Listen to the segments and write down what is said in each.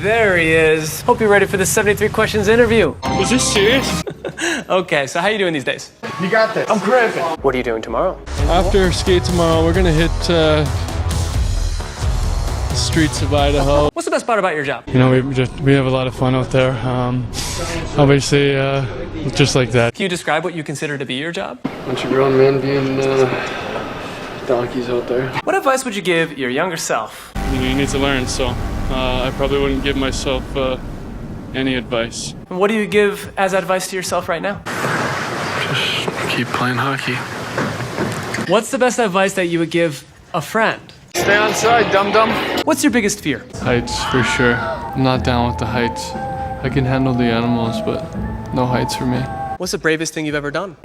There he is. Hope you're ready for the 73 questions interview. Was this serious? Okay, so how you doing these days? You got this. I'm cramping. What are you doing tomorrow? After skate tomorrow, we're gonna hit the streets of Idaho. What's the best part about your job? You know, we have a lot of fun out there. Obviously, just like that. Can you describe what you consider to be your job? Bunch of grown men being donkeys out there. What advice would you give your younger self? You need to learn, so I probably wouldn't give myself any advice. And what do you give as advice to yourself right now? Just keep playing hockey. What's the best advice that you would give a friend? Stay on side, dum-dum. What's your biggest fear? Heights, for sure. I'm not down with the heights. I can handle the animals, but no heights for me. What's the bravest thing you've ever done?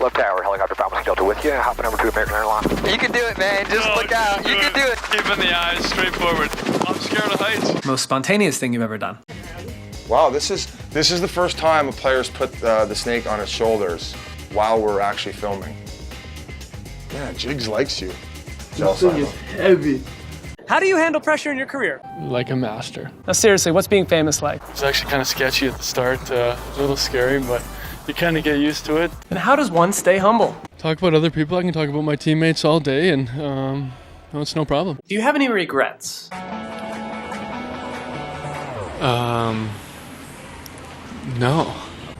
Left tower, helicopter Falcon Delta with you. Hopping over to American Airlines. You can do it, man. Just look out. You can do it. Keeping the eyes straight forward. I'm scared of heights. Most spontaneous thing you've ever done? Wow, this is the first time a player's put the snake on his shoulders while we're actually filming. Yeah, Jigs likes you. This thing is heavy. How do you handle pressure in your career? Like a master. Now seriously, what's being famous like? It's actually kind of sketchy at the start, a little scary, but you kind of get used to it. And how does one stay humble? Talk about other people. I can talk about my teammates all day, and no, it's no problem. Do you have any regrets? No.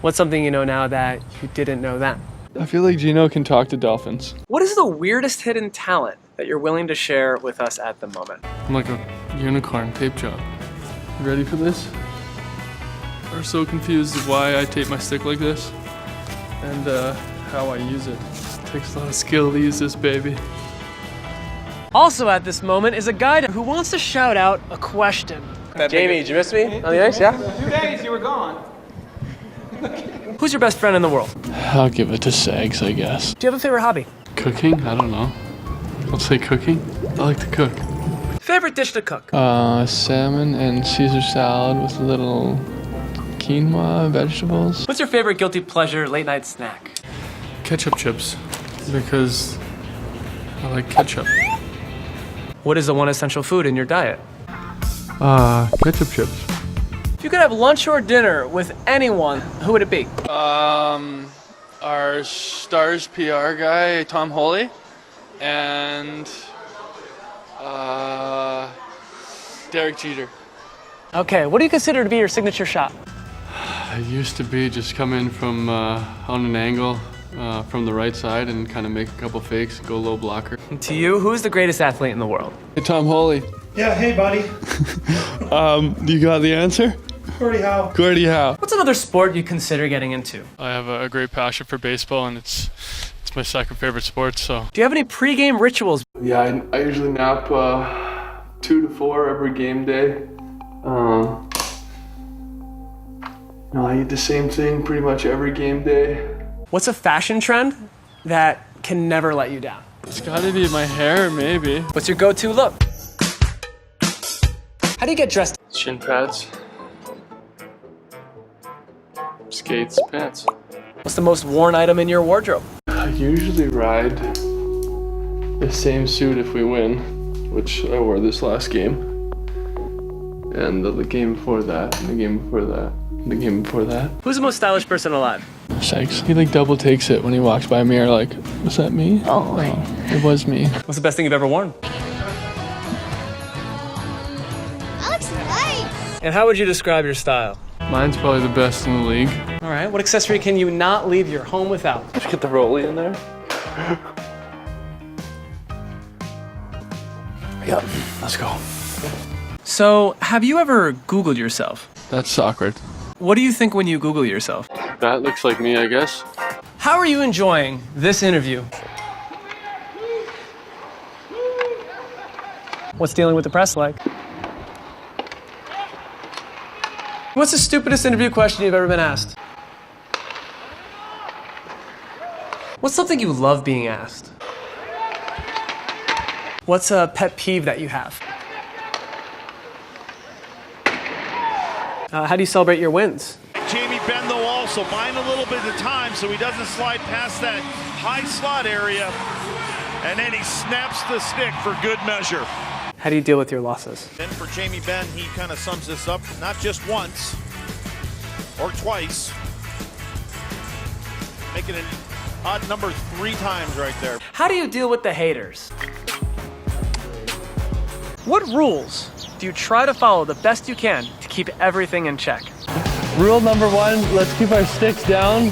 What's something you know now that you didn't know then? I feel like Gino can talk to dolphins. What is the weirdest hidden talent that you're willing to share with us at the moment? I'm like a unicorn tape job. You ready for this? Are so confused of why I tape my stick like this and how I use it. It takes a lot of skill to use this baby. Also at this moment is a guy who wants to shout out a question. Jamie, did you miss me on the ice? Yeah? 2 days you were gone. Who's your best friend in the world? I'll give it to Sags, I guess. Do you have a favorite hobby? Cooking? I don't know. I'll say cooking. I like to cook. Favorite dish to cook? Salmon and Caesar salad with a little quinoa vegetables. What's your favorite guilty pleasure late night snack? Ketchup chips, because I like ketchup. What is the one essential food in your diet? Ketchup chips. If you could have lunch or dinner with anyone, who would it be? Our Stars PR guy, Tom Holy, and Derek Jeter. Okay, what do you consider to be your signature shot? I used to be just come in from on an angle from the right side and kind of make a couple fakes, go low blocker. And to you, who's the greatest athlete in the world? Hey, Tom Holy. Yeah, hey buddy. You got the answer? Gordie Howe. Gordie Howe. What's another sport you consider getting into? I have a great passion for baseball, and it's my second favorite sport, so. Do you have any pre-game rituals? Yeah, I usually nap 2 to 4 every game day. No, I eat the same thing pretty much every game day. What's a fashion trend that can never let you down? It's gotta be my hair, maybe. What's your go-to look? How do you get dressed? Shin pads. Skates, pants. What's the most worn item in your wardrobe? I usually ride the same suit if we win, which I wore this last game. And the game before that, and the game before that, and the game before that. Who's the most stylish person alive? Sex. He like double takes it when he walks by a mirror like, was that me? Oh, it was me. What's the best thing you've ever worn? That looks nice. And how would you describe your style? Mine's probably the best in the league. All right, what accessory can you not leave your home without? Let's get the rollie in there. Yep, let's go. So, have you ever Googled yourself? That's awkward. What do you think when you Google yourself? That looks like me, I guess. How are you enjoying this interview? What's dealing with the press like? What's the stupidest interview question you've ever been asked? What's something you love being asked? What's a pet peeve that you have? How do you celebrate your wins? Jamie Benn though also buying a little bit of time so he doesn't slide past that high slot area, and then he snaps the stick for good measure. How do you deal with your losses? Then for Jamie Benn, he kind of sums this up not just once or twice, making an odd number 3 times right there. How do you deal with the haters? What rules do you try to follow the best you can to keep everything in check? Rule number 1, let's keep our sticks down.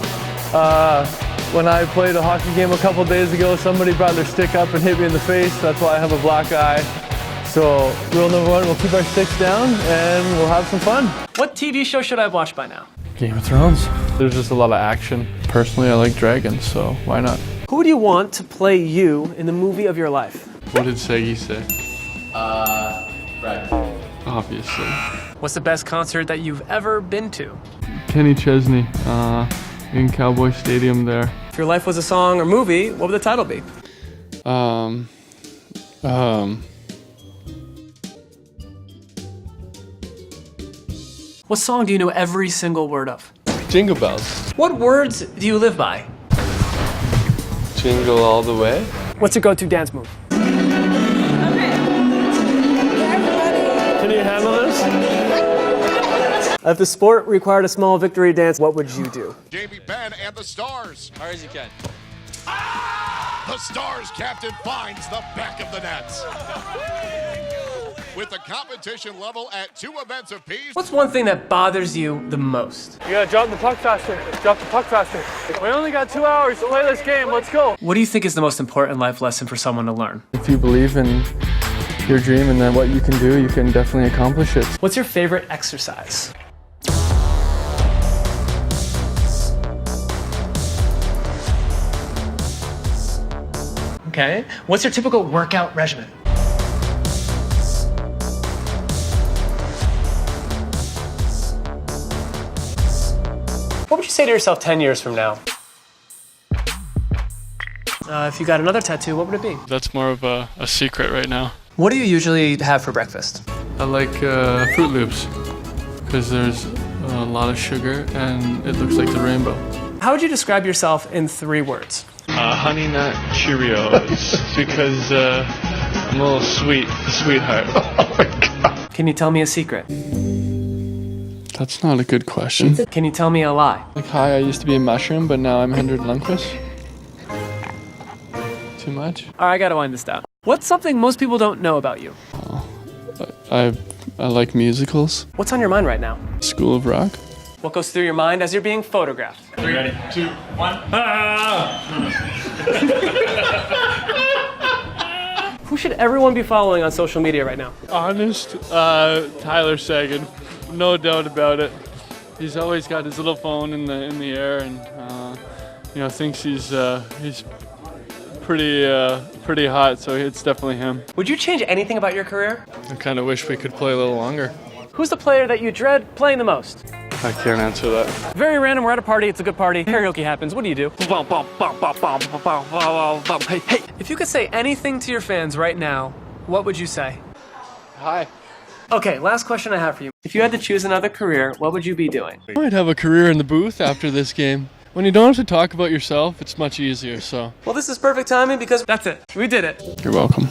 When I played a hockey game a couple days ago, somebody brought their stick up and hit me in the face. That's why I have a black eye. So rule number 1, we'll keep our sticks down and we'll have some fun. What TV show should I watch by now? Game of Thrones. There's just a lot of action. Personally, I like dragons, so why not? Who would you want to play you in the movie of your life? What did Segi say? Brad. Obviously. What's the best concert that you've ever been to? Kenny Chesney, in Cowboy Stadium there. If your life was a song or movie, what would the title be? What song do you know every single word of? Jingle bells. What words do you live by? Jingle all the way. What's your go-to dance move? Can you handle this? If the sport required a small victory dance, what would you do? Jamie Benn and the Stars. Hard as you can. The Stars captain finds the back of the nets. With the competition level at 2 events apiece. What's one thing that bothers you the most? You gotta drop the puck faster. Drop the puck faster. We only got 2 hours to play this game. Let's go. What do you think is the most important life lesson for someone to learn? If you believe in your dream and then what you can do, you can definitely accomplish it. What's your favorite exercise? Okay. What's your typical workout regimen? What would you say to yourself 10 years from now? If you got another tattoo, what would it be? That's more of a secret right now. What do you usually have for breakfast? I like Fruit Loops because there's a lot of sugar and it looks like the rainbow. How would you describe yourself in 3 words? Honey Nut Cheerios because I'm a little sweetheart. Oh my God. Can you tell me a secret? That's not a good question. Can you tell me a lie? Like, hi, I used to be a mushroom, but now I'm Hendrik Lundqvist. Too much? All right, I gotta wind this down. What's something most people don't know about you? I like musicals. What's on your mind right now? School of Rock. What goes through your mind as you're being photographed? 3, 2, 1. Who should everyone be following on social media right now? Honest, Tyler Sagan. No doubt about it. He's always got his little phone in the air, and thinks he's pretty hot. So it's definitely him. Would you change anything about your career? I kind of wish we could play a little longer. Who's the player that you dread playing the most? I can't answer that. Very random. We're at a party. It's a good party. Karaoke happens. What do you do? Hey, if you could say anything to your fans right now, what would you say? Hi. Okay, last question I have for you. If you had to choose another career, what would you be doing? I might have a career in the booth after this game. When you don't have to talk about yourself, it's much easier, so. Well, this is perfect timing because that's it. We did it. You're welcome.